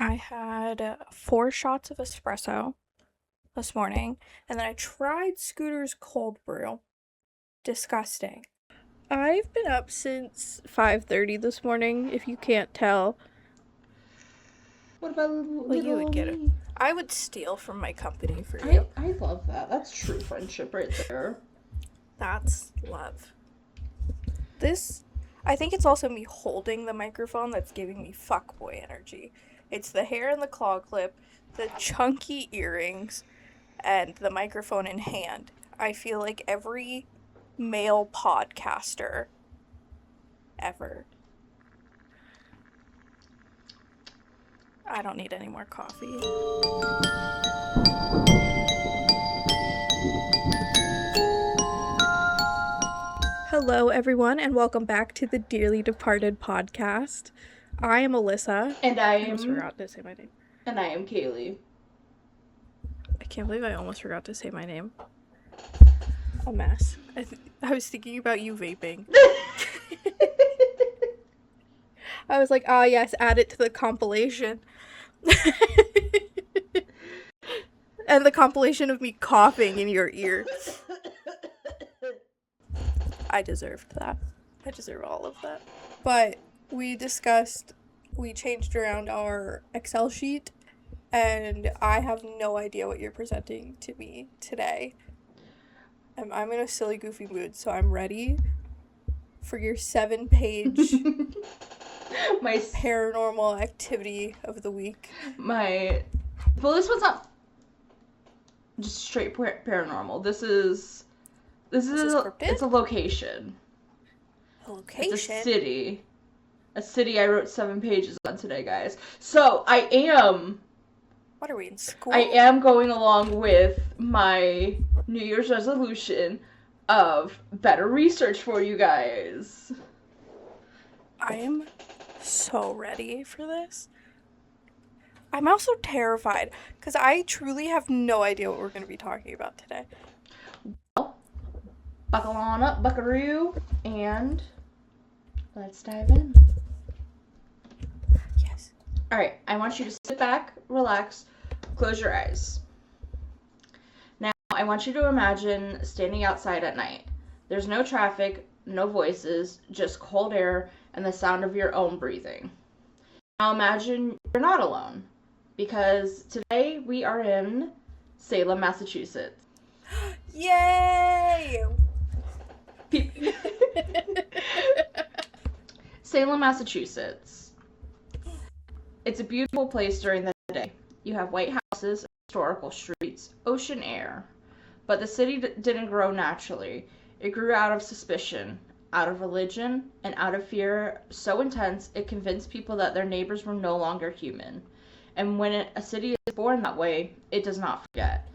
I had 4 shots of espresso this morning, and then I tried Scooter's cold brew. Disgusting. I've been up since 5:30 this morning, if you can't tell. What about Well, you would get it. me? I would steal from my company for you. I love that. That's true friendship right there. That's love. I think it's also me holding the microphone that's giving me fuckboy energy. It's the hair in the claw clip, the chunky earrings, and the microphone in hand. I feel like every male podcaster ever. I don't need any more coffee. Hello, everyone, and welcome back to the Dearly Departed podcast. I am Alyssa. And I almost forgot to say my name. And I am Kailie. I can't believe I almost forgot to say my name. A mess. I was thinking about you vaping. I was like, yes, add it to the compilation. And the compilation of me coughing in your ear. I deserved that. I deserve all of that. But we changed around our Excel sheet, and I have no idea what you're presenting to me today. I'm in a silly, goofy mood, so I'm ready for your 7-page my paranormal activity of the week. Well, this one's not just straight paranormal. This is it's a location. A location? It's a city. A city I wrote 7 pages on today, guys. So I am... What are we, in school? I am going along with my New Year's resolution of better research for you guys. I am so ready for this. I'm also terrified because I truly have no idea what we're going to be talking about today. Well, buckle on up, buckaroo, and let's dive in. Yes. Alright, I want you to sit back, relax, close your eyes. Now, I want you to imagine standing outside at night. There's no traffic, no voices, just cold air and the sound of your own breathing. Now imagine you're not alone, because today we are in Salem, Massachusetts. Yay! Salem, Massachusetts. It's a beautiful place during the day. You have white houses, historical streets, ocean air. But the city didn't grow naturally. It grew out of suspicion, out of religion, and out of fear so intense it convinced people that their neighbors were no longer human. And when a city is born that way, it does not forget.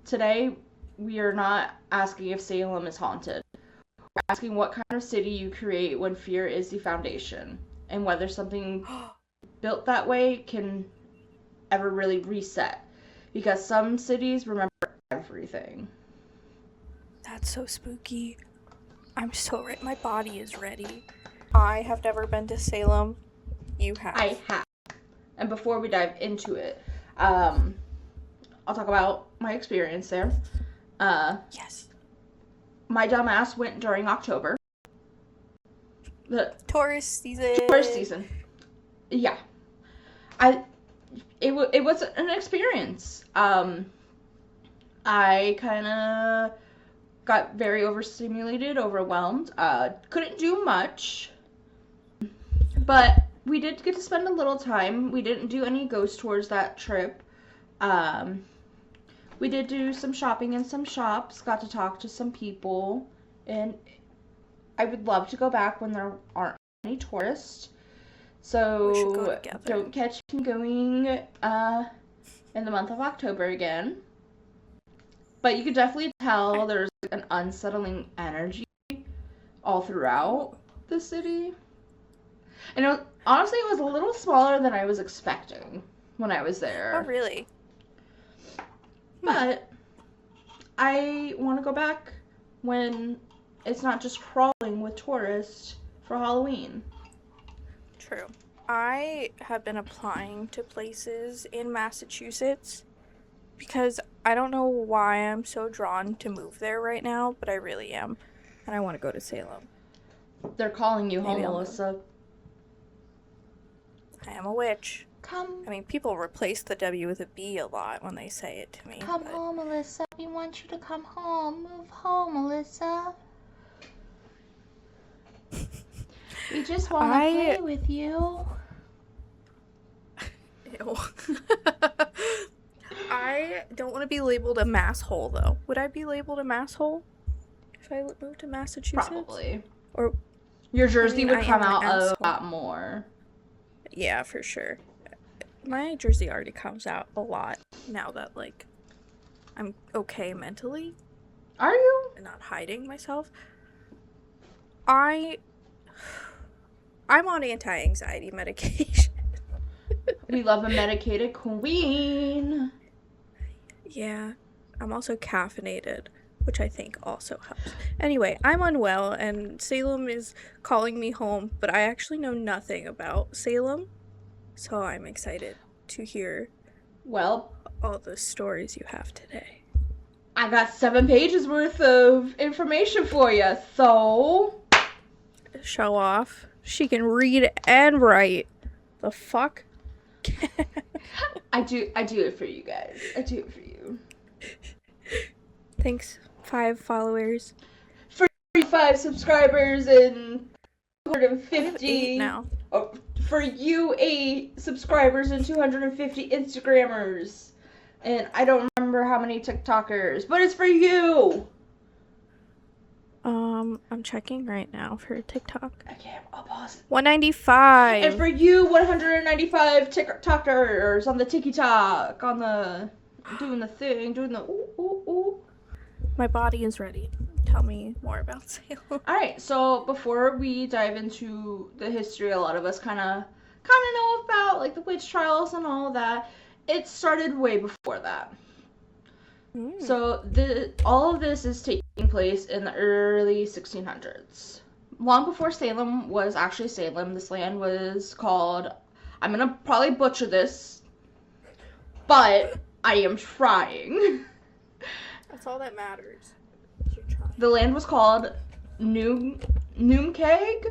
Today, we are not asking if Salem is haunted. We're asking what kind of city you create when fear is the foundation, and whether something built that way can ever really reset. Because some cities remember everything. That's so spooky. I'm so ready. My body is ready. I have never been to Salem. You have. I have. And before we dive into it, I'll talk about my experience there. Yes. My dumb ass went during October. The tourist season. Tourist season. Yeah. It was an experience. I kind of got very overstimulated, overwhelmed. Couldn't do much. But we did get to spend a little time. We didn't do any ghost tours that trip. We did do some shopping in some shops, got to talk to some people, and I would love to go back when there aren't any tourists. So we should go together. Don't catch me going in the month of October again. But you could definitely tell there's an unsettling energy all throughout the city. And honestly, it was a little smaller than I was expecting when I was there. Oh, really? But I want to go back when it's not just crawling with tourists for Halloween. True. I have been applying to places in Massachusetts because I don't know why I'm so drawn to move there right now, but I really am. And I want to go to Salem. They're calling you home, Maybe I'll move. Melissa. I am a witch. Come. I mean, people replace the W with a B a lot when they say it to me. Come but... home, Melissa. We want you to come home. Move home, Melissa. We just want to play with you. Ew. I don't want to be labeled a masshole, though. Would I be labeled a masshole if I moved to Massachusetts? Probably. Or your jersey would come out a lot more. Yeah, for sure. My jersey already comes out a lot now that, like, I'm okay mentally. Are you? And not hiding myself. I'm on anti-anxiety medication. We love a medicated queen. Yeah. I'm also caffeinated, which I think also helps. Anyway, I'm unwell, and Salem is calling me home, but I actually know nothing about Salem, so I'm excited to hear all the stories you have today. I got 7 pages worth of information for you, so... Show off. She can read and write. The fuck? I do it for you guys. I do it for you. Thanks, 5 followers. 45 subscribers and 250 8 now. Oh, for you 8 subscribers and 250 Instagrammers. And I don't remember how many TikTokers, but it's for you. I'm checking right now for TikTok. Okay, I'll pause. 195. And for you 195 TikTokers on the TikTok, on the doing the thing, doing the ooh ooh ooh. My body is ready. Tell me more about Salem. Alright, so before we dive into the history a lot of us kind of know about, like the witch trials and all that, it started way before that. So all of this is taking place in the early 1600s. Long before Salem was actually Salem, this land was called, I'm going to probably butcher this, but I am trying. That's all that matters. The land was called Noomkeag,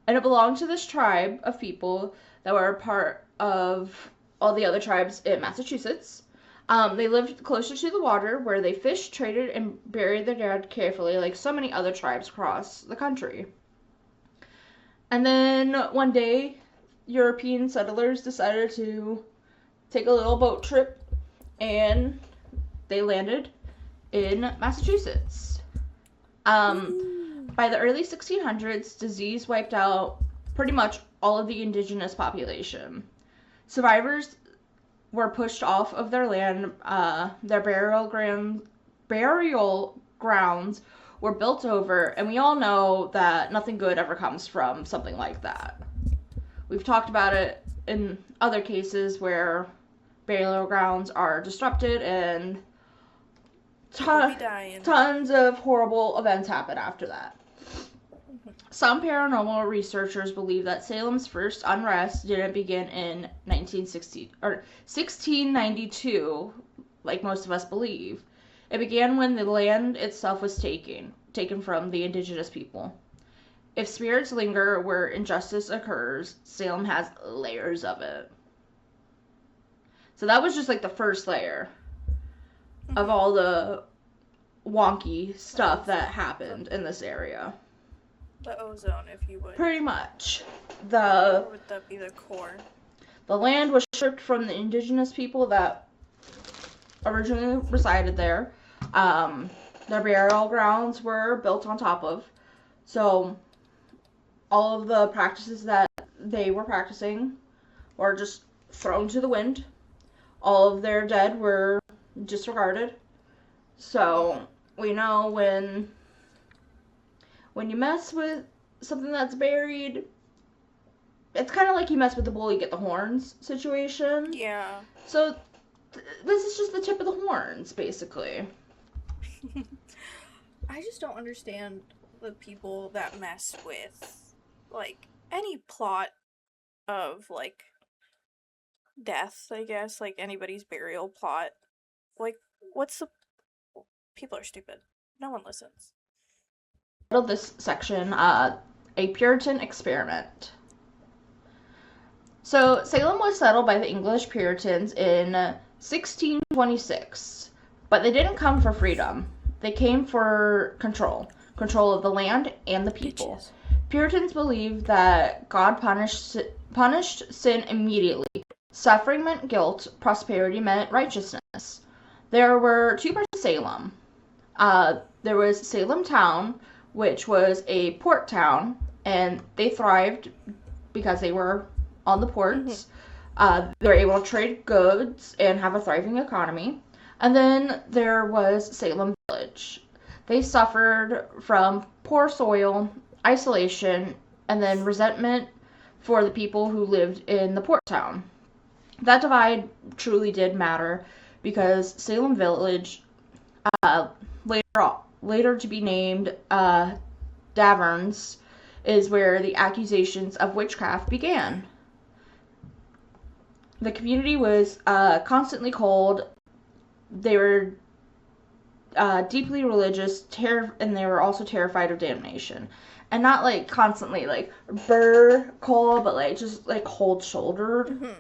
and it belonged to this tribe of people that were a part of all the other tribes in Massachusetts. They lived closer to the water, where they fished, traded, and buried their dead carefully, like so many other tribes across the country. And then one day, European settlers decided to take a little boat trip, and they landed in Massachusetts. By the early 1600s, disease wiped out pretty much all of the indigenous population. Survivors were pushed off of their land. Their burial grounds were built over, and we all know that nothing good ever comes from something like that. We've talked about it in other cases where burial grounds are disrupted and tons of horrible events happen after that. Some paranormal researchers believe that Salem's first unrest didn't begin in 1692, like most of us believe. It began when the land itself was taken from the indigenous people. If spirits linger where injustice occurs, Salem has layers of it. So that was just like the first layer of all the wonky stuff that happened in this area. The ozone, if you would. Pretty much. Or would that be the core? The land was stripped from the indigenous people that originally resided there. Their burial grounds were built on top of. So all of the practices that they were practicing were just thrown to the wind. All of their dead were disregarded. So we know when you mess with something that's buried, it's kind of like you mess with the bull, you get the horns situation. Yeah. So this is just the tip of the horns, basically. I just don't understand the people that mess with, like, any plot of, like, death, I guess, like anybody's burial plot. Like, what's the... People are stupid. No one listens. Titled this section, A Puritan Experiment. So, Salem was settled by the English Puritans in 1626, but they didn't come for freedom. They came for control of the land and the people. Bitches. Puritans believed that God punished sin immediately. Suffering meant guilt, prosperity meant righteousness. There were two parts of Salem. There was Salem town, which was a port town, and they thrived because they were on the ports. They were able to trade goods and have a thriving economy. And then there was Salem Village. They suffered from poor soil, isolation, and then resentment for the people who lived in the port town. That divide truly did matter because Salem Village, later to be named Daverns, is where the accusations of witchcraft began. The community was constantly cold. They were deeply religious, and they were also terrified of damnation. And not, like, constantly, like, cold, but, like, just, like, cold-shouldered.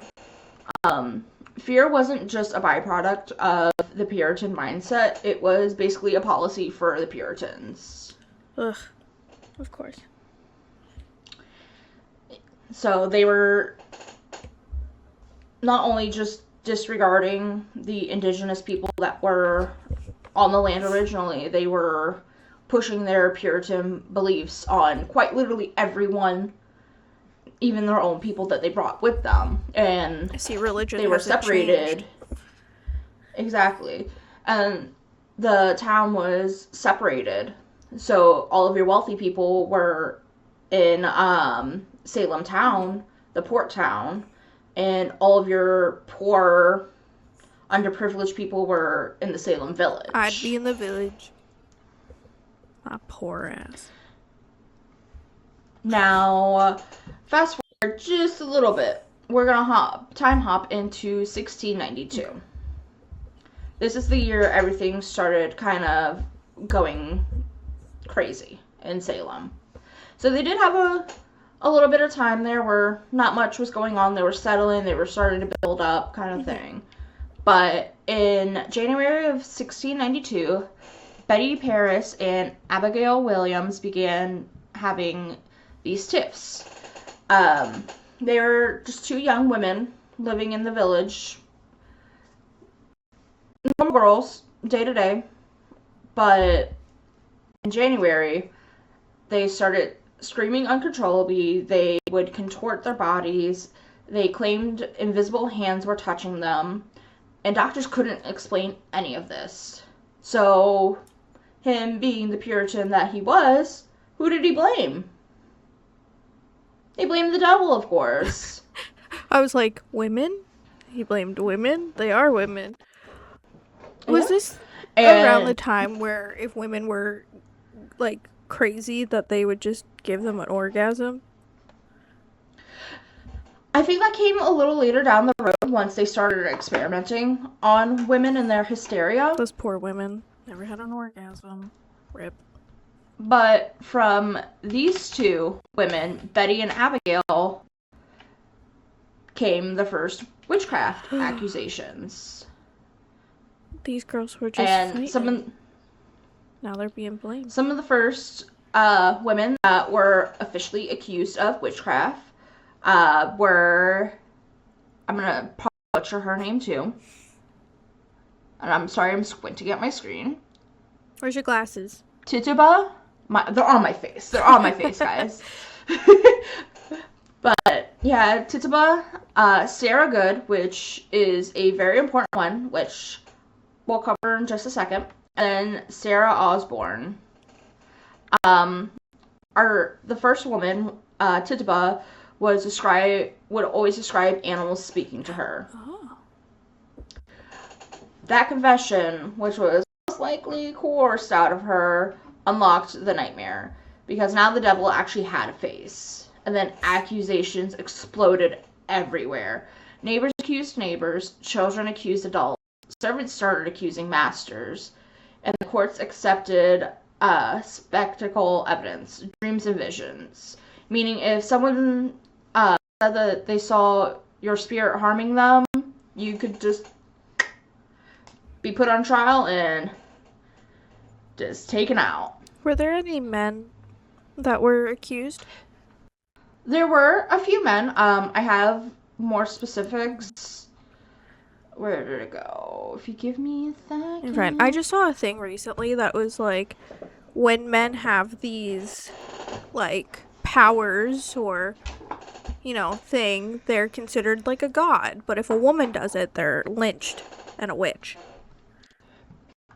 Fear wasn't just a byproduct of the Puritan mindset. It was basically a policy for the Puritans. Ugh. Of course. So they were not only just disregarding the indigenous people that were on the land originally, they were pushing their Puritan beliefs on quite literally everyone, even their own people that they brought with them. And I see religion. They were separated. Changed. Exactly. And the town was separated. So all of your wealthy people were in Salem town, the port town, and all of your poor, underprivileged people were in the Salem village. I'd be in the village. My poor ass. Now, fast forward just a little bit. We're gonna time hop into 1692. This is the year everything started kind of going crazy in Salem. So they did have a little bit of time there where not much was going on. They were settling, they were starting to build up kind of thing. But in January of 1692, Betty Paris and Abigail Williams began having these tiffs. They were just two young women living in the village. Normal girls, day to day. But in January, they started screaming uncontrollably. They would contort their bodies. They claimed invisible hands were touching them. And doctors couldn't explain any of this. So, him being the Puritan that he was, who did he blame? He blamed the devil, of course. I was like, women? He blamed women? They are women. Was this around the time where if women were, like, crazy, that they would just give them an orgasm? I think that came a little later down the road once they started experimenting on women and their hysteria. Those poor women never had an orgasm. Rip. But from these two women, Betty and Abigail, came the first witchcraft accusations. These girls were just fighting. Now they're being blamed. Some of the first women that were officially accused of witchcraft were, I'm going to probably butcher her name too. And I'm sorry, I'm squinting at my screen. Where's your glasses? Tituba? They're on my face. They're on my face, guys. But, yeah, Tituba, Sarah Good, which is a very important one, which we'll cover in just a second, and Sarah Osborne. The first woman, Tituba, would always describe animals speaking to her. Oh. That confession, which was most likely coerced out of her, unlocked the nightmare, because now the devil actually had a face. and then accusations exploded everywhere. Neighbors accused neighbors, children accused adults, servants started accusing masters, and the courts accepted spectacle evidence, dreams and visions. Meaning, if someone said that they saw your spirit harming them, you could just be put on trial and just taken out. Were there any men that were accused? There were a few men. I have more specifics. Where did it go? If you give me a second. Right. I just saw a thing recently that was like, when men have these, like, powers or, you know, thing, they're considered like a god. But if a woman does it, they're lynched and a witch.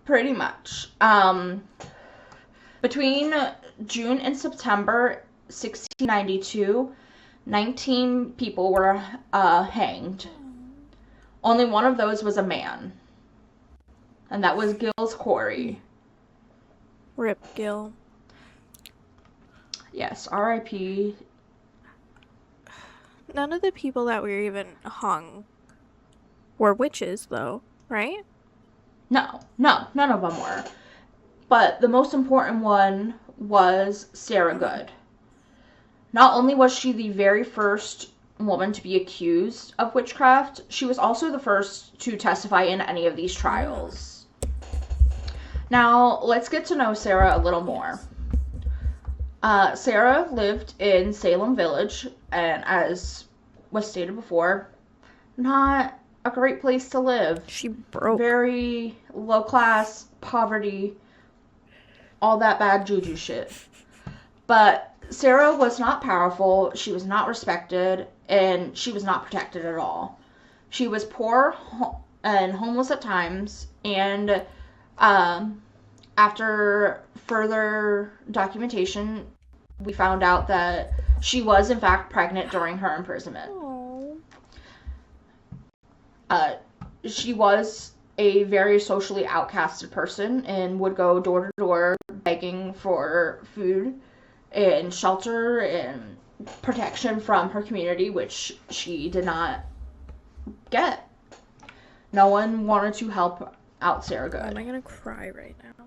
Pretty much. Between June and September 1692, 19 people were hanged. Only one of those was a man, and that was Gil's Quarry. Rip Gil. Yes, R.I.P. None of the people that were even hung were witches, though, right? No, none of them were. But the most important one was Sarah Good. Not only was she the very first woman to be accused of witchcraft, she was also the first to testify in any of these trials. Now, let's get to know Sarah a little more. Sarah lived in Salem Village, and as was stated before, not a great place to live. She broke. Very low class, poverty, all that bad juju shit. But Sarah was not powerful, she was not respected, and she was not protected at all. She was poor and homeless at times, and after further documentation, we found out that she was in fact pregnant during her imprisonment. She was a very socially outcasted person and would go door to door begging for food and shelter and protection from her community, which she did not get. No one wanted to help out Sarah Good. Am I gonna cry right now?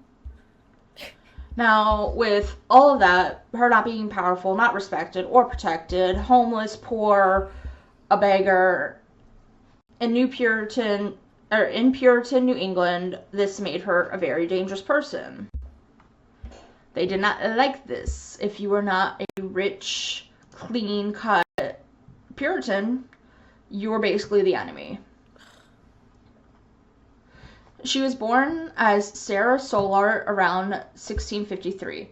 Now, with all of that, her not being powerful, not respected or protected, homeless, poor, a beggar, in Puritan, New England, this made her a very dangerous person. They did not like this. If you were not a rich, clean-cut Puritan, you were basically the enemy. She was born as Sarah Solar around 1653.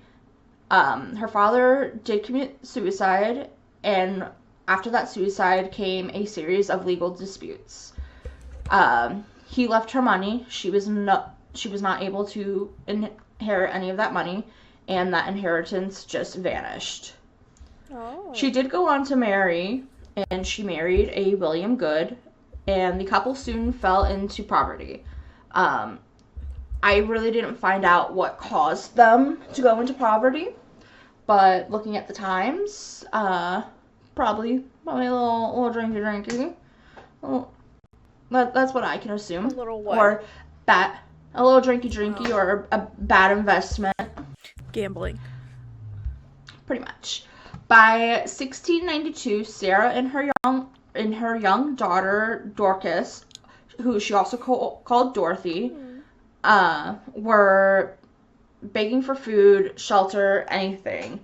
Her father did commit suicide, and after that suicide came a series of legal disputes. He left her money. She was not able to inherit any of that money, and that inheritance just vanished. Oh. She did go on to marry, and she married a William Good, and the couple soon fell into poverty. I really didn't find out what caused them to go into poverty, but looking at the times, probably a little drinky. Well, that's what I can assume. A little what? Or a little drinky, or a bad investment. Gambling. Pretty much. By 1692, Sarah and her young daughter Dorcas, who she also called Dorothy, were begging for food, shelter, anything.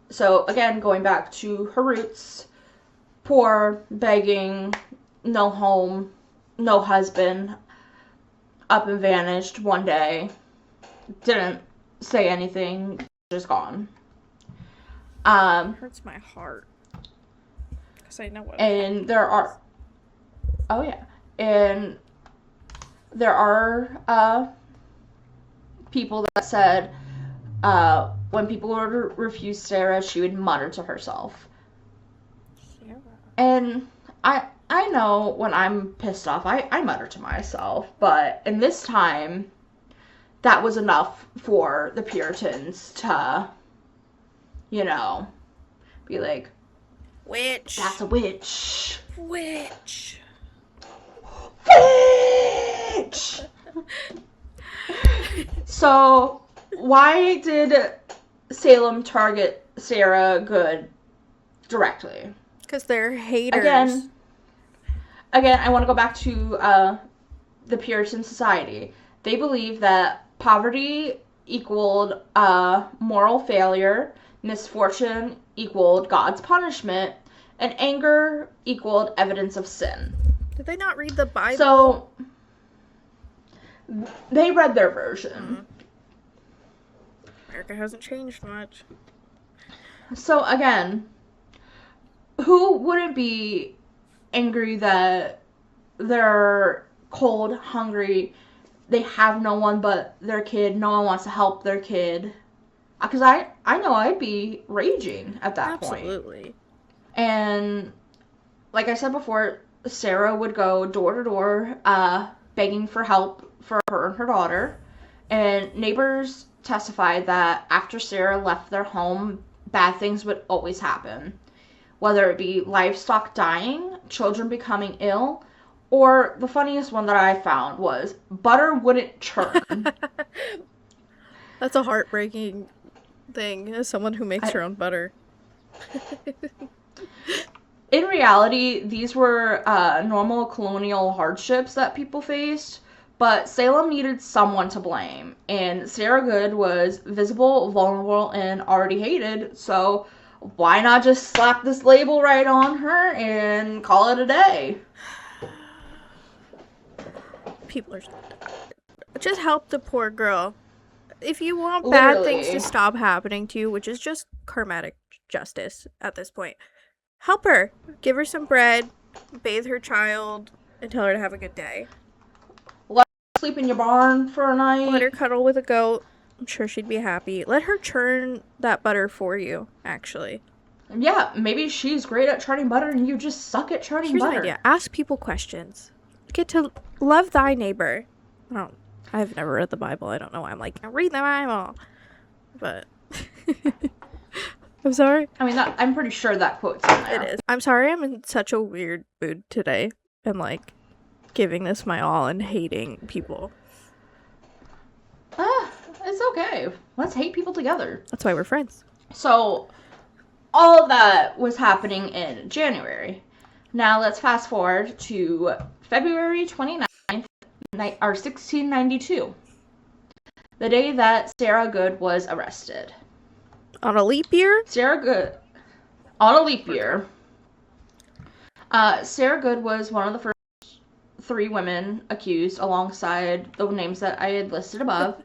So again, going back to her roots, poor, begging, no home, no husband, up and vanished one day, didn't say anything, just gone. It hurts my heart. Because I know what. And there are people that said when people would refuse Sarah, she would mutter to herself. Sarah. And I know when I'm pissed off, I mutter to myself, but in this time, that was enough for the Puritans to, be like, Witch. That's a witch. Witch. Witch! So, why did Salem target Sarah Good directly? Because they're haters. Again, I want to go back to the Puritan society. They believe that poverty equaled moral failure, misfortune equaled God's punishment, and anger equaled evidence of sin. Did they not read the Bible? So, they read their version. America hasn't changed much. So, again, who wouldn't be angry that they're cold, hungry, they have no one but their kid, no one wants to help their kid? Because I know I'd be raging at that point. Absolutely. And, like I said before, Sarah would go door to door begging for help for her and her daughter. And neighbors testified that after Sarah left their home, bad things would always happen. Whether it be livestock dying, children becoming ill, or the funniest one that I found was butter wouldn't churn. That's a heartbreaking thing as someone who makes her own butter. In reality, these were normal colonial hardships that people faced, but Salem needed someone to blame, and Sarah Good was visible, vulnerable, and already hated, so why not just slap this label right on her and call it a day? People are... Just help the poor girl. If you want Literally. bad things to stop happening to you, which is just karmatic justice at this point, help her. Give her some bread, bathe her child, and tell her to have a good day. Let her sleep in your barn for a night. Let her cuddle with a goat. I'm sure she'd be happy. Let her churn that butter for you, actually. Yeah, maybe she's great at churning butter and you just suck at churning Here's butter. an idea. Ask people questions. Get to love thy neighbor. Oh, I've never read the Bible. I don't know why I'm like, read the Bible. But... I'm sorry. I mean, I'm pretty sure that quote's in there. It is. I'm sorry I'm in such a weird mood today. And, like, giving this my all and hating people. It's okay. Let's hate people together. That's why we're friends. So, all of that was happening in January. Now, let's fast forward to February 29th, 1692. The day that Sarah Good was arrested. On a leap year? Sarah Good. On a leap year. Sarah Good was one of the first 3 women accused alongside the names that I had listed above.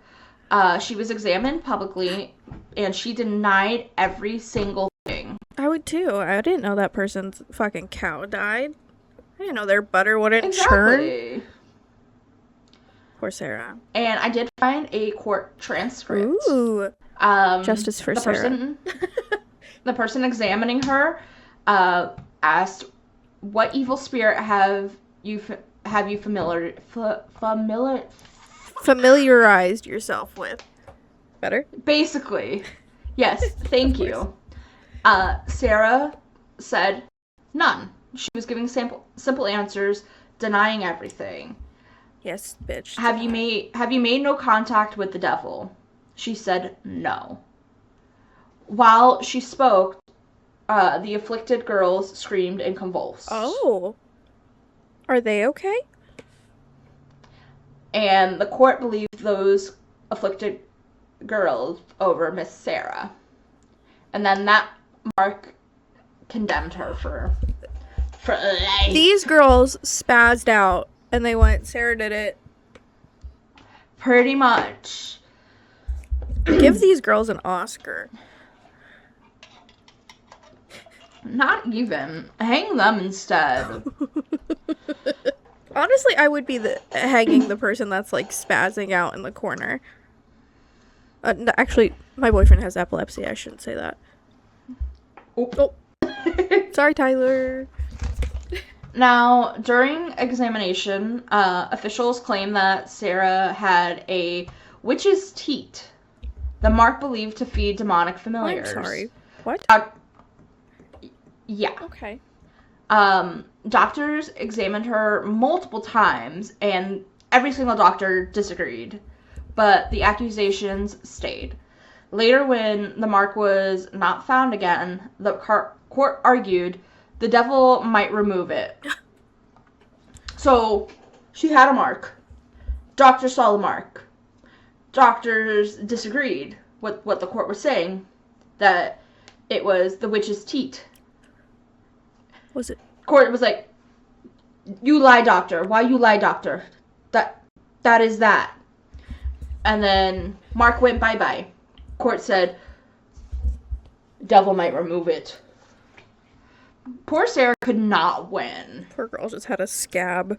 She was examined publicly, and she denied every single thing. I would too. I didn't know that person's fucking cow died. I didn't know their butter wouldn't churn. Exactly. Poor Sarah. And I did find a court transcript. Ooh. Justice for Sarah. The person examining her asked, "What evil spirit have you familiarized yourself with?" Better? Basically. Yes, thank you. Sarah said none. She was giving simple answers, denying everything. Yes, bitch. Have you made no contact with the devil? She said no. While she spoke, the afflicted girls screamed and convulsed. Oh. Are they okay? And the court believed those afflicted girls over Miss Sarah. And then that Mark condemned her for life. These girls spazzed out and they went, Sarah did it. Pretty much. Give these girls an Oscar. Not even. Hang them instead. Honestly, I would be hanging the person that's like spazzing out in the corner. Actually, my boyfriend has epilepsy. I shouldn't say that. Oh. Sorry, Tyler. Now, during examination, officials claim that Sarah had a witch's teat, the mark believed to feed demonic familiars. I'm sorry. What? Yeah. Okay. Doctors examined her multiple times, and every single doctor disagreed, but the accusations stayed. Later, when the mark was not found again, the court argued the devil might remove it. So, she had a mark. Doctors saw the mark. Doctors disagreed with what the court was saying, that it was the witch's teat. Was it? Court was like, you lie, doctor. Why you lie, doctor? That is that. And then Mark went bye-bye. Court said, devil might remove it. Poor Sarah could not win. Poor girl just had a scab.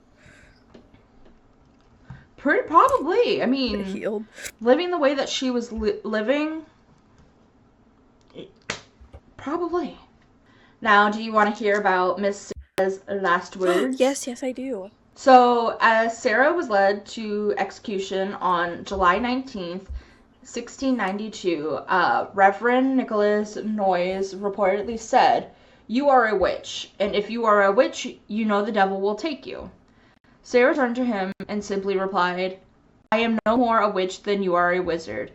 Probably. I mean, It healed. living the way that she was living, probably. Now, do you want to hear about Miss Sarah's last words? Yes, I do. So, as Sarah was led to execution on July 19th, 1692, Reverend Nicholas Noyes reportedly said, "You are a witch, and if you are a witch, you know the devil will take you." Sarah turned to him and simply replied, "I am no more a witch than you are a wizard,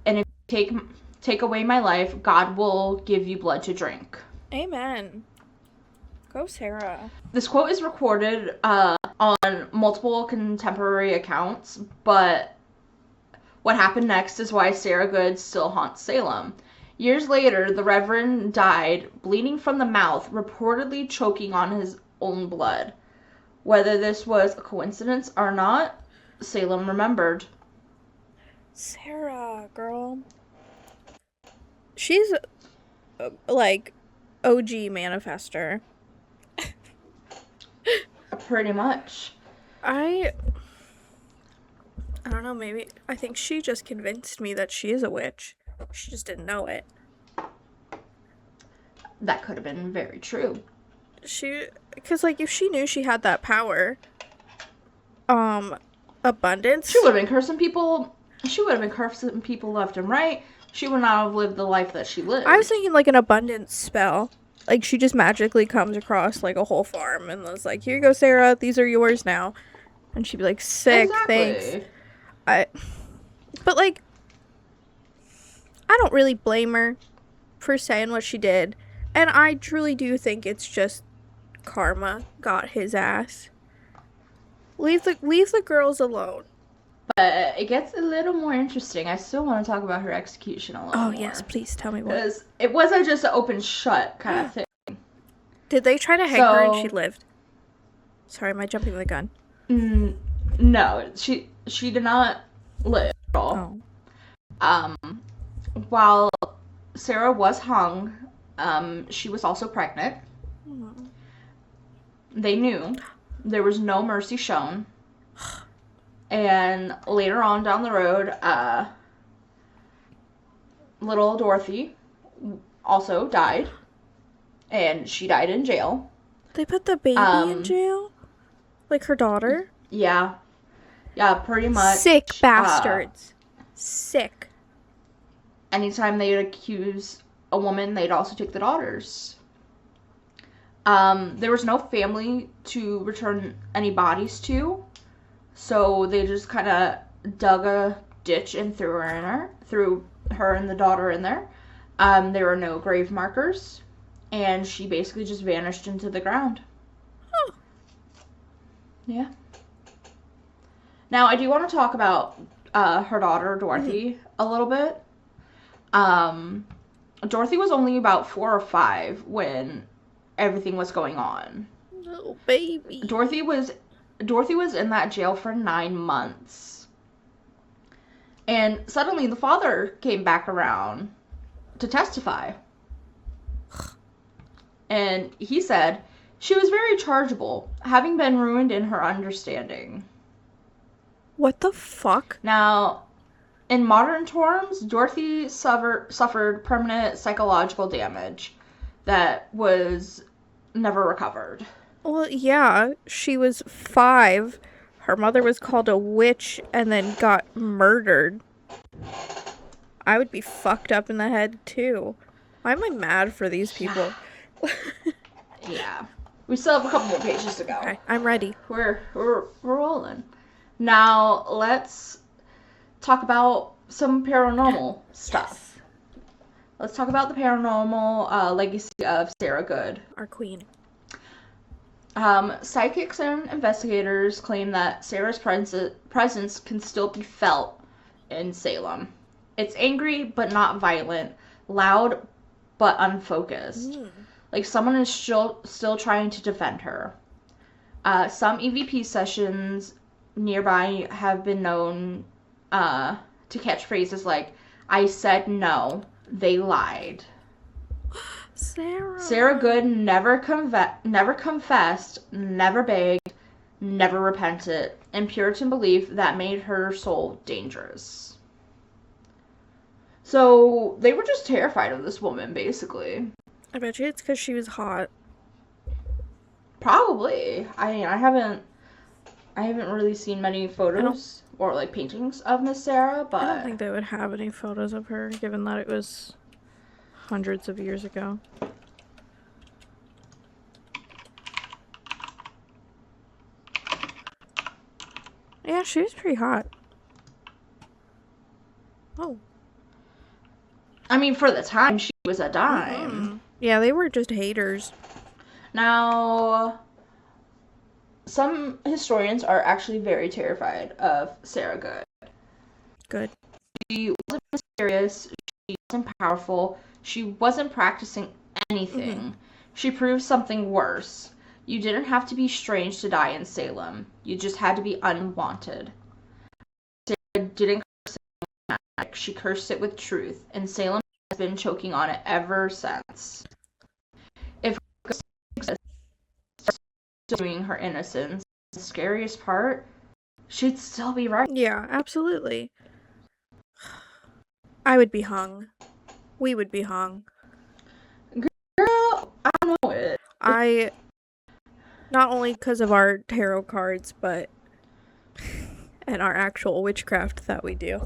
and if you take away my life, God will give you blood to drink." Amen. Go, Sarah. This quote is recorded on multiple contemporary accounts, but what happened next is why Sarah Good still haunts Salem. Years later, the Reverend died, bleeding from the mouth, reportedly choking on his own blood. Whether this was a coincidence or not, Salem remembered. Sarah, girl. She's, like, OG manifester. Pretty much. I don't know, maybe, I think she just convinced me that she is a witch. She just didn't know it. That could have been very true. Because, like, if she knew she had that power, abundance. She would have been cursing people. She would have been cursing people left and right. She would not have lived the life that she lived. I was thinking, like, an abundance spell. Like, she just magically comes across, like, a whole farm and was like, here you go, Sarah, these are yours now. And she'd be like, sick, Exactly. thanks. But, like, I don't really blame her for saying what she did. And I truly do think it's just karma got his ass. Leave the girls alone. But it gets a little more interesting. I still want to talk about her execution a little more. Oh, yes, please tell me what. Because it wasn't just an open shut kind of thing. Did they try to hang her and she lived? Sorry, am I jumping the gun? No, she did not live at all. Oh. While Sarah was hung, she was also pregnant. Oh. They knew there was no mercy shown. And later on down the road, little Dorothy also died. And she died in jail. They put the baby in jail? Like her daughter? Yeah. Yeah, pretty much. Sick bastards. Sick. Anytime they'd accuse a woman, they'd also take the daughters. There was no family to return any bodies to. So they just kind of dug a ditch and threw her and the daughter in there. There were no grave markers, and she basically just vanished into the ground. Huh. Yeah. Now, I do want to talk about her daughter, Dorothy, a little bit. Dorothy was only about 4 or 5 when everything was going on. Little baby. Dorothy was in that jail for 9 months. And suddenly the father came back around to testify. And he said she was very chargeable, having been ruined in her understanding. What the fuck? Now, in modern terms, Dorothy suffered permanent psychological damage that was never recovered. Well, yeah, she was 5. Her mother was called a witch and then got murdered. I would be fucked up in the head, too. Why am I mad for these people? Yeah. We still have a couple more pages to go. Okay, I'm ready. We're rolling. Now, let's talk about some paranormal stuff. Yes. Let's talk about the paranormal legacy of Sarah Good. Our queen. Psychics and investigators claim that Sarah's presence can still be felt in Salem. It's angry but not violent, loud but unfocused. Like someone is still trying to defend her. Some EVP sessions nearby have been known to catch phrases like, "I said no, they lied." Sarah Good never confessed, never begged, never repented, and Puritan belief that made her soul dangerous. So they were just terrified of this woman, basically. I bet you it's because she was hot. Probably. I mean, I haven't really seen many photos or like paintings of Miss Sarah, but I don't think they would have any photos of her, given that it was hundreds of years ago. Yeah, she was pretty hot. Oh. I mean, for the time, she was a dime. Mm-hmm. Yeah, they were just haters. Now, some historians are actually very terrified of Sarah Good. Good. She wasn't mysterious. She wasn't powerful. She wasn't practicing anything. Mm-hmm. She proved something worse. You didn't have to be strange to die in Salem. You just had to be unwanted. Sarah didn't curse it with magic. She cursed it with truth, and Salem has been choking on it ever since. If ghosts exist, doing her innocence, the scariest part, she'd still be right. Yeah, absolutely. I would be hung. We would be hung. Girl, I don't know it. Not only because of our tarot cards, but and our actual witchcraft that we do,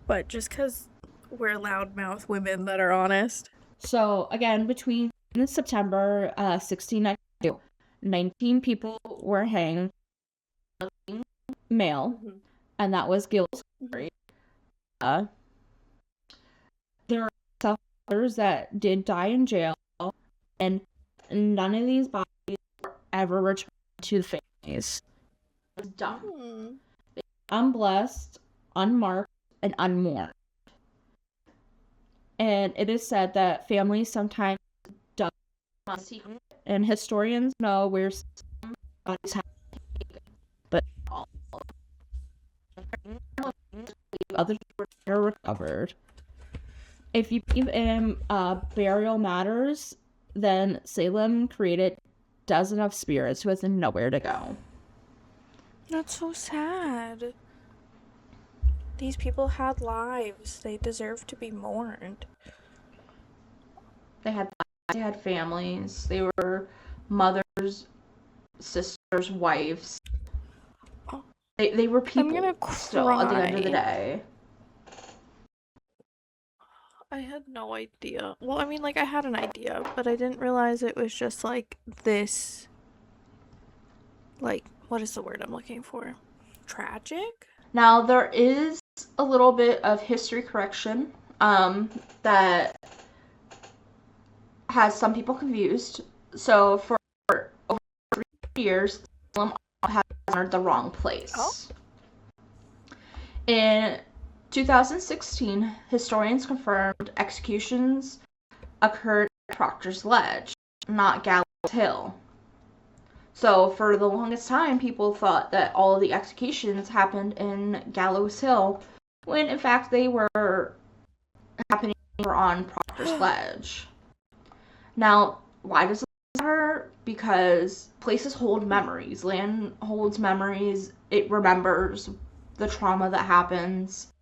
but just because we're loudmouth women that are honest. So, again, between September 1692, 19 people were hanged, male, and that was Gil's story. There are some others that did die in jail, and none of these bodies were ever returned to the families. It was dumb. Unblessed, unmarked, and unmourned. And it is said that families sometimes dug a secret, and historians know where some bodies have been taken, but all others were never recovered. If you believe in burial matters, then Salem created dozens of spirits with nowhere to go. That's so sad. These people had lives. They deserve to be mourned. They had families. They were mothers, sisters, wives. Oh. They were people. I'm gonna still at the end of the cry. day. I had no idea. Well, I mean, like, I had an idea, but I didn't realize it was just, like, this, like, what is the word I'm looking for? Tragic? Now, there is a little bit of history correction that has some people confused. So, for over 3 years, Salem has honored the wrong place. Oh. In 2016, historians confirmed executions occurred at Proctor's Ledge, not Gallows Hill. So for the longest time, people thought that all of the executions happened in Gallows Hill, when in fact they were happening on Proctor's Ledge. Now, why does this matter? Because places hold memories. Land holds memories. It remembers the trauma that happens.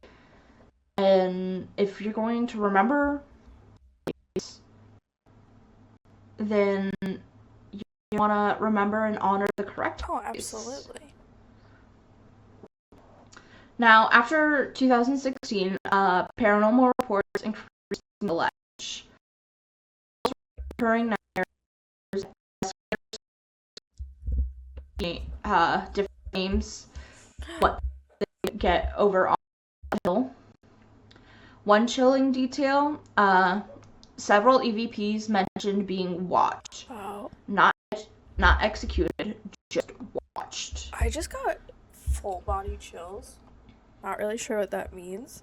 And if you're going to remember, then you want to remember and honor the correct place. Oh, absolutely. Now, after 2016, paranormal reports increased in the ledge. Recurring nightmares different names, what they get over on the hill. One chilling detail, several EVPs mentioned being watched. Oh. Not executed, just watched. I just got full body chills. Not really sure what that means.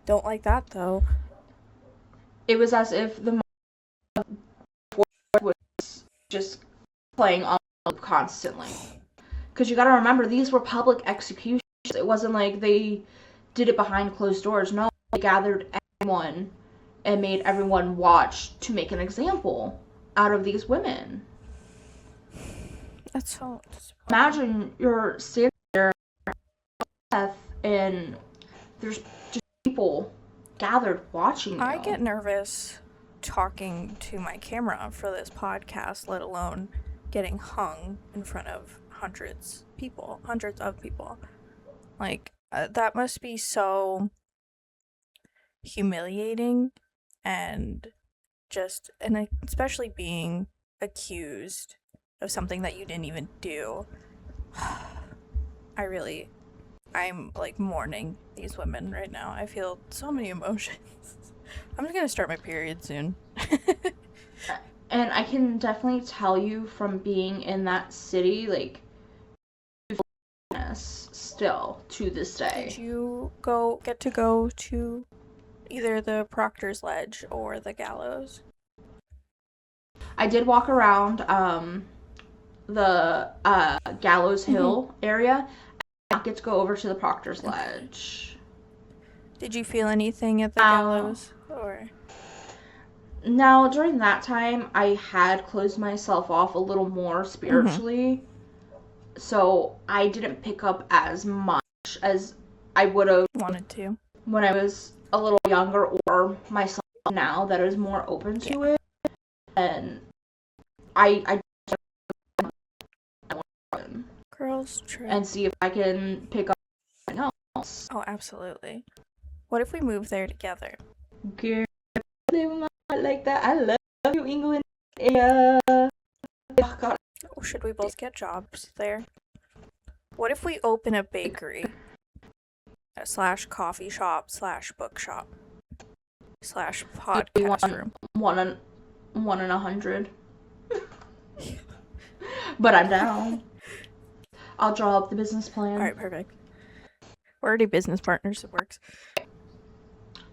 Don't like that though. It was as if the was just playing on constantly. Because you gotta remember, these were public executions. It wasn't like they did it behind closed doors. No, they gathered everyone and made everyone watch to make an example out of these women. That's so disappointing. Imagine you're standing there and there's just people gathered watching you. I get nervous talking to my camera for this podcast, let alone getting hung in front of hundreds of people. Like, that must be so humiliating, and especially being accused of something that you didn't even do. I'm like mourning these women right now. I feel so many emotions. I'm just gonna start my period soon. And I can definitely tell you from being in that city, like, still to this day. Did you get to go to either the Proctor's Ledge or the gallows? I did walk around the Gallows Hill area. I did not get to go over to the Proctor's Ledge. Did you feel anything at the gallows? Or now, during that time, I had closed myself off a little more spiritually. So I didn't pick up as much as I would have wanted to when I was a little younger, or myself now that is more open to it. And I girls trip and see if I can pick up something else. Oh, absolutely. What if we move there together? Girl, like that. I love New England area. Oh, God. Oh, should we both get jobs there? What if we open a bakery / coffee shop / bookshop / podcast room? One in 100. But I'm down. I'll draw up the business plan. Alright, perfect. We're already business partners. It works.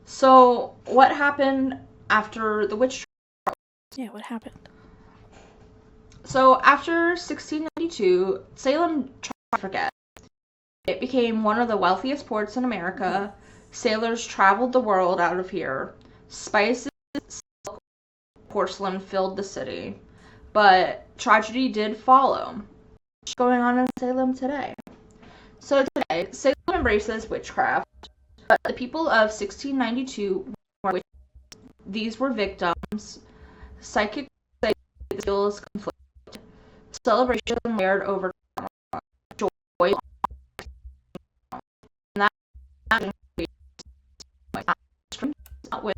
So, what happened after the witch trial? Yeah, what happened? So, after 1692, Salem, try to forget, it became one of the wealthiest ports in America. Sailors traveled the world out of here. Spices, silk, porcelain filled the city. But tragedy did follow. What's going on in Salem today? So today, Salem embraces witchcraft, but the people of 1692 were witches. These were victims. Psychic skills conflict. Celebration layered over joy. And that not with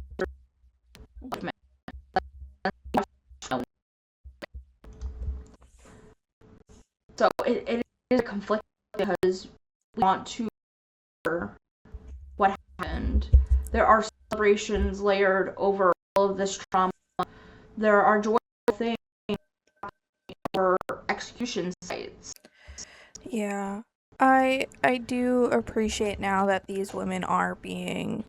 so it is a conflict because we want to remember what happened. There are celebrations layered over all of this trauma. There are joyful things over execution sites. Yeah. I do appreciate now that these women are being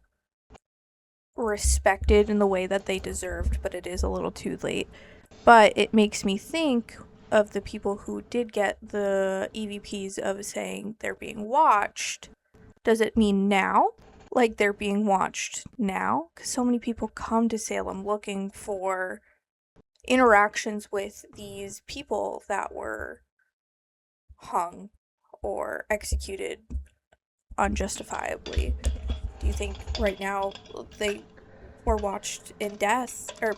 respected in the way that they deserved, but it is a little too late. But it makes me think of the people who did get the EVPs of saying they're being watched. Does it mean now? Like they're being watched now? Because so many people come to Salem looking for interactions with these people that were hung or executed unjustifiably. Do you think right now they were watched in death, or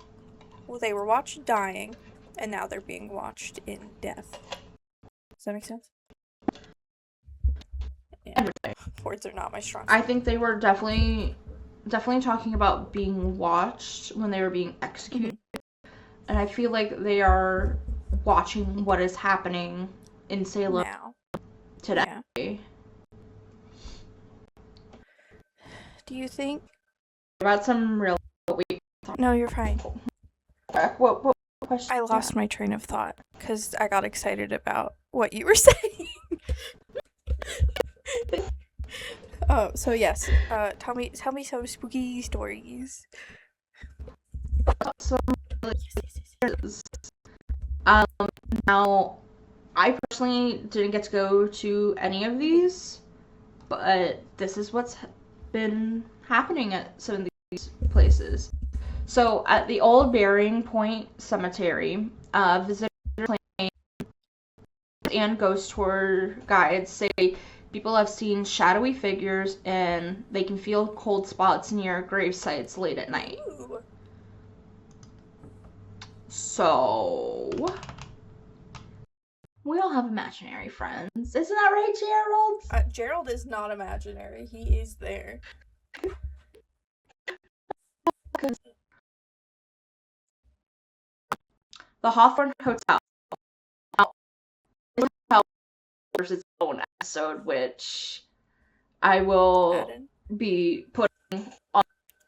they were watched dying, and now they're being watched in death? Does that make sense? Yeah. Words are not my strong suit. I think they were definitely talking about being watched when they were being executed. And I feel like they are watching what is happening in Salem now. today. Yeah. Do you think? About some real. No, you're fine. What question? I lost my train of thought because I got excited about what you were saying. So yes. Tell me some spooky stories. So, now, I personally didn't get to go to any of these, but this is what's been happening at some of these places. So, at the old Burying Point Cemetery, visitors and ghost tour guides say people have seen shadowy figures and they can feel cold spots near grave sites late at night. Ooh. So, we all have imaginary friends. Isn't that right, Gerald? Gerald is not imaginary. He is there. The Hawthorne Hotel. There's its own episode, which I will be putting on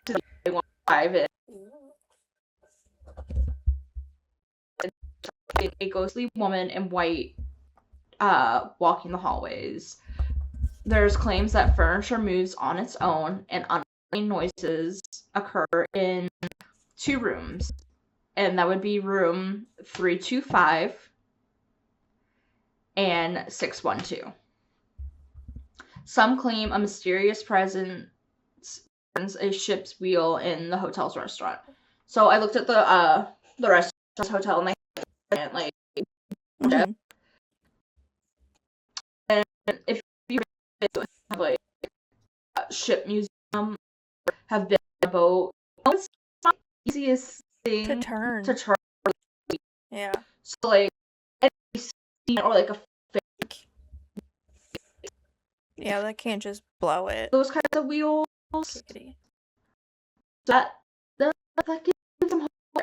to the 1.5. A ghostly woman in white walking the hallways. There's claims that furniture moves on its own and unexplained noises occur in 2 rooms. And that would be room 325 and 612. Some claim a mysterious presence turns a ship's wheel in the hotel's restaurant. So I looked at the restaurant's hotel and they had like Mm-hmm. and if you have like a ship museum, have been on a boat, it's not the easiest thing To turn. Yeah. So like or like a fake. Yeah, they can't just blow it. Those kinds of wheels. Kickity. That gives them hope.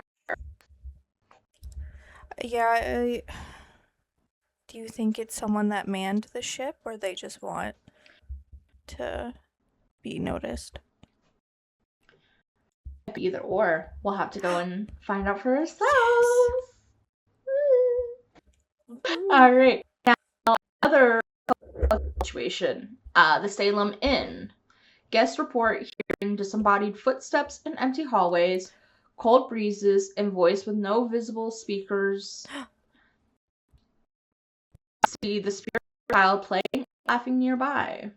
Yeah. Do you think it's someone that manned the ship, or they just want to be noticed? Either or. We'll have to go and find out for ourselves. Yes. All right. Now, another situation. The Salem Inn. Guests report hearing disembodied footsteps in empty hallways, cold breezes, and voice with no visible speakers. See the spirit child playing, laughing nearby.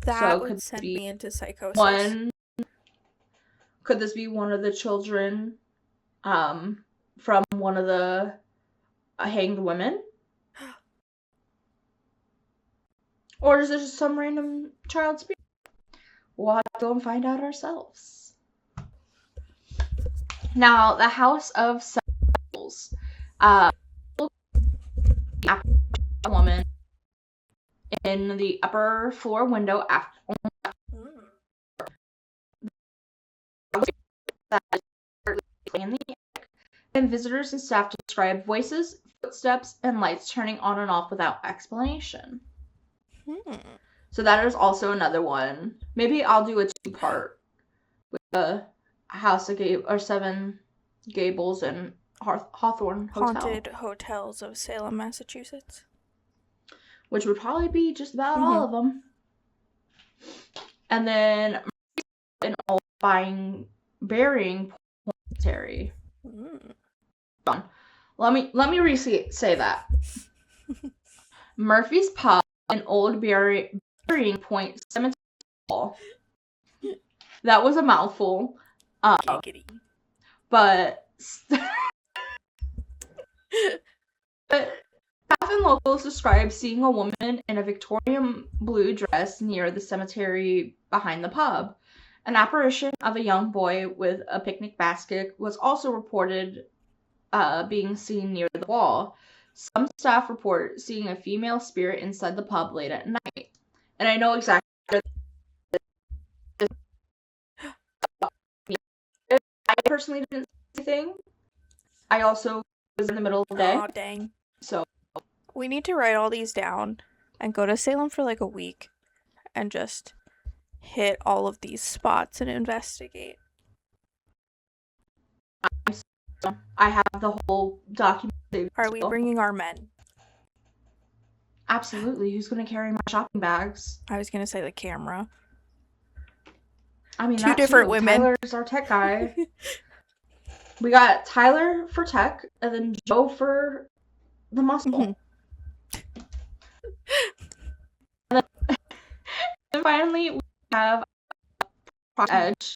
That would send me into psychosis. Could this be one of the children from one of the hanged women? Or is it just some random child spirit? We'll have to go and find out ourselves. Now, the House of Cells. A woman in the upper floor window and visitors and staff describe voices, footsteps, and lights turning on and off without explanation. So that is also another one. Maybe I'll do a 2-part with the House of 7 Gables and Hawthorne Hotel. Haunted Hotels of Salem, Massachusetts. Which would probably be just about all of them. And then an old burying cemetery. Let me say that. Murphy's Pub, an old burying point cemetery. That was a mouthful. But staff and locals describe seeing a woman in a Victorian blue dress near the cemetery behind the pub. An apparition of a young boy with a picnic basket was also reported being seen near the wall. Some staff report seeing a female spirit inside the pub late at night. And I know exactly I personally didn't see anything. I also was in the middle of the day. Oh, dang. So We need to write all these down and go to Salem for like a week and just hit all of these spots and investigate. I have the whole document. Are we bringing our men? Absolutely. Who's going to carry my shopping bags? I was going to say the camera. I mean, Two different women. Tyler's our tech guy. We got Tyler for tech, and then Joe for the muscle. And finally, we have Edge,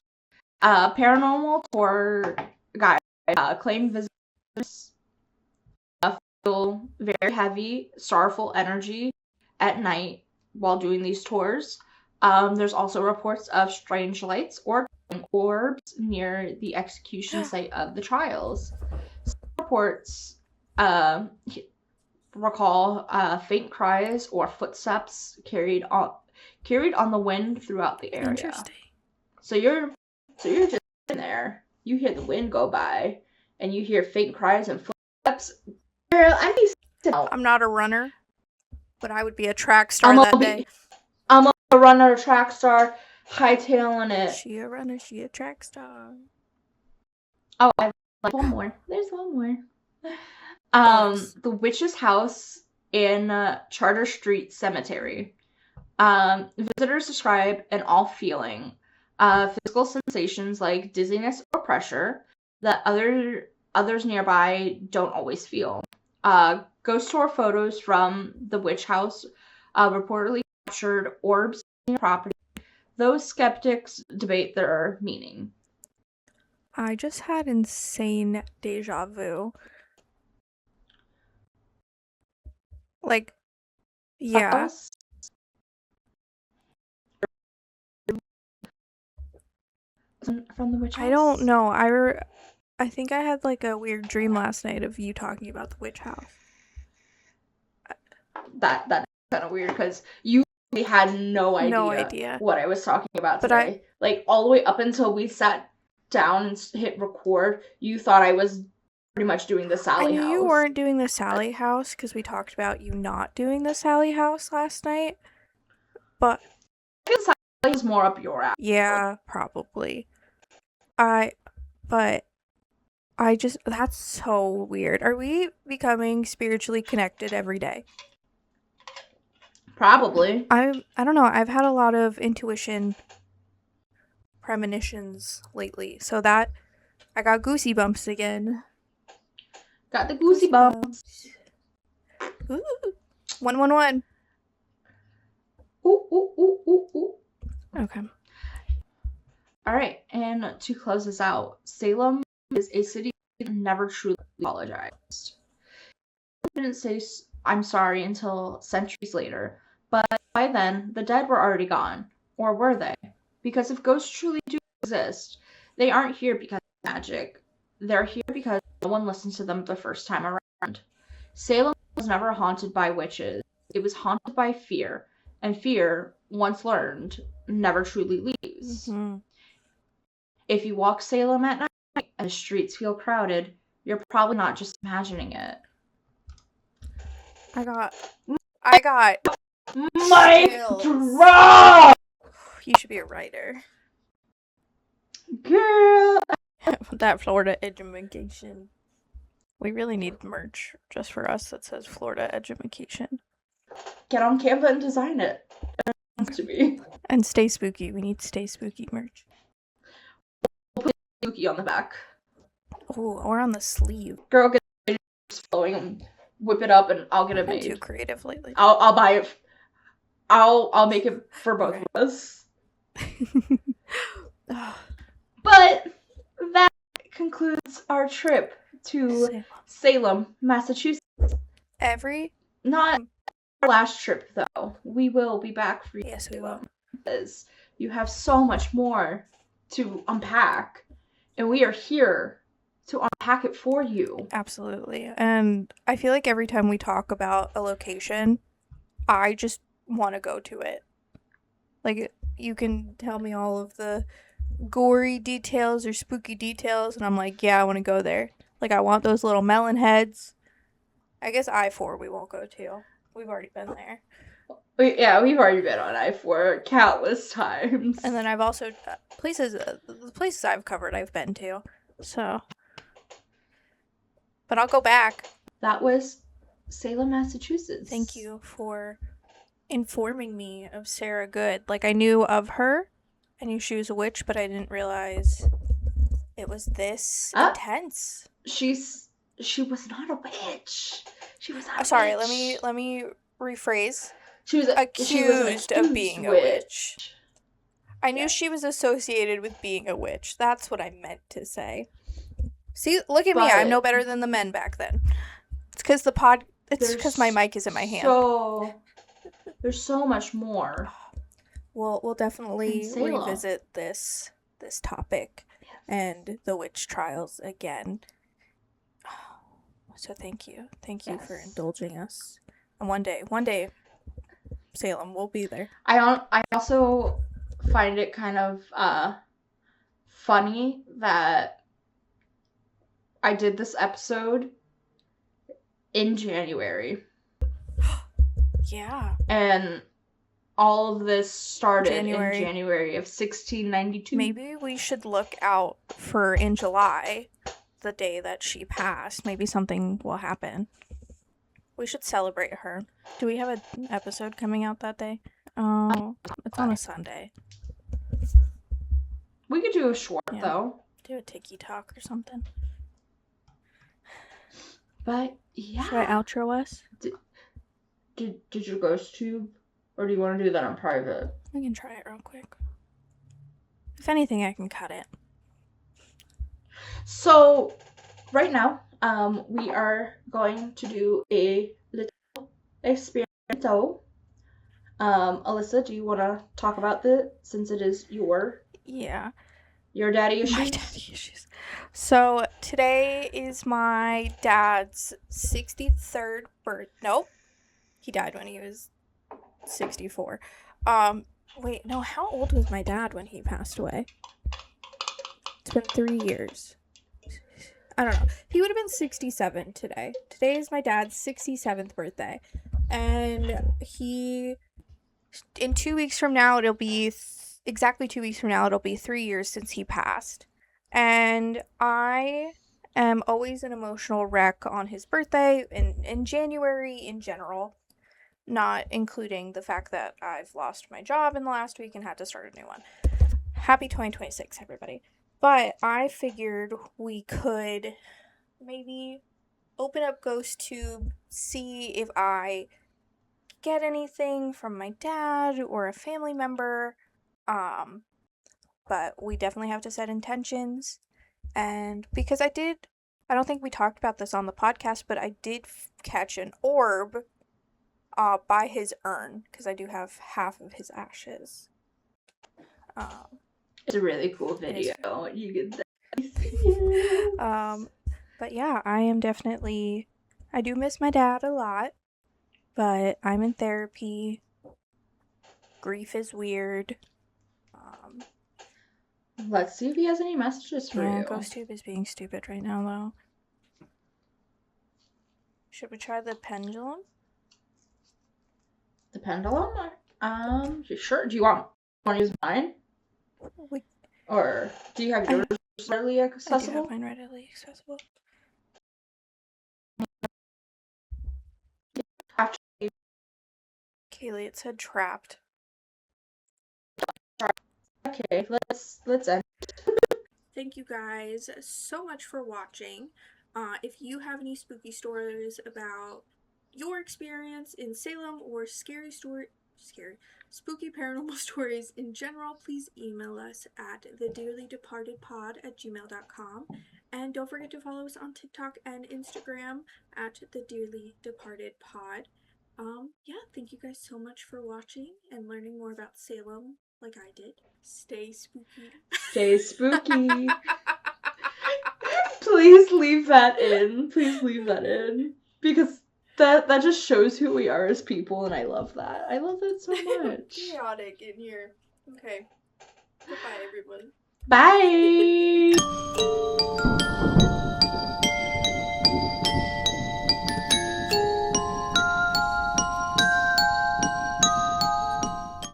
paranormal tour guide. Claim visitors feel very heavy, sorrowful energy at night while doing these tours. There's also reports of strange lights or orbs near the execution site of the trials. Some reports recall faint cries or footsteps carried on the wind throughout the area. Interesting. So you're just in there. You hear the wind go by, and you hear faint cries and footsteps. Girl, I'm not a runner, but I would be a track star that day. I'm a runner, a track star, hightailing it. She a runner, she a track star. Oh, I have one more. There's one more. The witch's house in Charter Street Cemetery. Visitors describe an off feeling, physical sensations like dizziness or pressure that others nearby don't always feel. Ghost tour photos from the witch house reportedly captured orbs in the property. Those skeptics debate their meaning. I just had insane deja vu. Like, yeah. From the witch house? I don't know. I think I had like a weird dream last night of you talking about the witch house. That's kind of weird because you had no idea what I was talking about today. Like all the way up until we sat down and hit record, you thought I was pretty much doing the Sally house. I knew you weren't doing the Sally house because we talked about you not doing the Sally house last night. But I think Sally is more up your alley. Yeah, probably. That's so weird. Are we becoming spiritually connected every day? Probably. I don't know. I've had a lot of intuition premonitions lately. So that I got goosey bumps again. Got the goosey bumps. Ooh. 111. Ooh. Okay. All right, and to close this out, Salem is a city that never truly apologized. They didn't say I'm sorry until centuries later, but by then the dead were already gone, or were they? Because if ghosts truly do exist, they aren't here because of magic. They're here because no one listened to them the first time around. Salem was never haunted by witches. It was haunted by fear, and fear, once learned, never truly leaves. Mm-hmm. If you walk Salem at night and the streets feel crowded, you're probably not just imagining it. I got Mic drop! You should be a writer. Girl! That Florida education. We really need merch just for us that says Florida education. Get on Canva and design it. It has to be. And stay spooky. We need stay spooky merch. We'll put spooky on the back. Oh, or on the sleeve. Girl, get it flowing and whip it up, and I'll get it made. I'm too creative lately. I'll buy it. I'll make it for both of us. But that concludes our trip to Salem, Massachusetts. Not our last trip, though. We will be back for you. Yes, we will. Because you have so much more to unpack, and we are here to unpack it for you. Absolutely. And I feel like every time we talk about a location, I just want to go to it. Like, you can tell me all of the gory details or spooky details, and I'm like, yeah, I want to go there. Like, I want those little melon heads. I guess I-4 we won't go to. We've already been there. We've already been on I-4 countless times. And then I've also the places I've covered I've been to. So, but I'll go back. That was Salem, Massachusetts. Thank you for informing me of Sarah Good. Like, I knew of her. I knew she was a witch, but I didn't realize it was this intense. She was not a witch. She was not. Sorry, witch. let me rephrase. She was accused of being a witch. I knew she was associated with being a witch. That's what I meant to say. See, look at me. I'm no better than the men back then. It's because my mic is in my hand. There's so much more. We'll definitely revisit this topic and the witch trials again. So thank you for indulging us. And one day, Salem will be there. I also find it kind of funny that I did this episode in January. Yeah. And all of this started in January of 1692. Maybe we should look out for in July, the day that she passed. Maybe something will happen. We should celebrate her. Do we have an episode coming out that day? Oh, it's on a Sunday. We could do a short, though. Do a TikTok or something. But, yeah. Should I outro us? Did you ghost tube? Or do you want to do that on private? We can try it real quick. If anything, I can cut it. So, right now, we are going to do a little experimento. Alyssa, do you want to talk about this, since it is your daddy issues? My daddy issues. So, today is my dad's 63rd birthday. Nope. He died when he was 64. Wait, no, how old was my dad when he passed away? It's been 3 years. I don't know. He would have been 67 today. Today is my dad's 67th birthday. And in 2 weeks from now, it'll be, exactly 2 weeks from now, it'll be 3 years since he passed. And I am always an emotional wreck on his birthday, in January in general. Not including the fact that I've lost my job in the last week and had to start a new one. Happy 2026, everybody. But I figured we could maybe open up GhostTube, see if I get anything from my dad or a family member. But we definitely have to set intentions. And because I don't think we talked about this on the podcast, but I did catch an orb by his urn, because I do have half of his ashes. It's a really cool video. You get that. But yeah, I do miss my dad a lot, but I'm in therapy. Grief is weird. Let's see if he has any messages for you. GhostTube is being stupid right now, though. Should we try the pendulum? The pendulum? Sure. Do you want to use mine? Or do you have yours readily accessible? I do have mine readily accessible. Kailie, it said trapped. Okay, let's end. Thank you guys so much for watching. If you have any spooky stories about your experience in Salem or spooky paranormal stories in general, please email us at thedearlydepartedpod@gmail.com, and don't forget to follow us on TikTok and Instagram at thedearlydepartedpod. Thank you guys so much for watching and learning more about Salem like I did. Stay spooky. Stay spooky. Please leave that in. Because that just shows who we are as people, and I love that. I love that so much. Chaotic in here. Okay. Goodbye, everyone. Bye.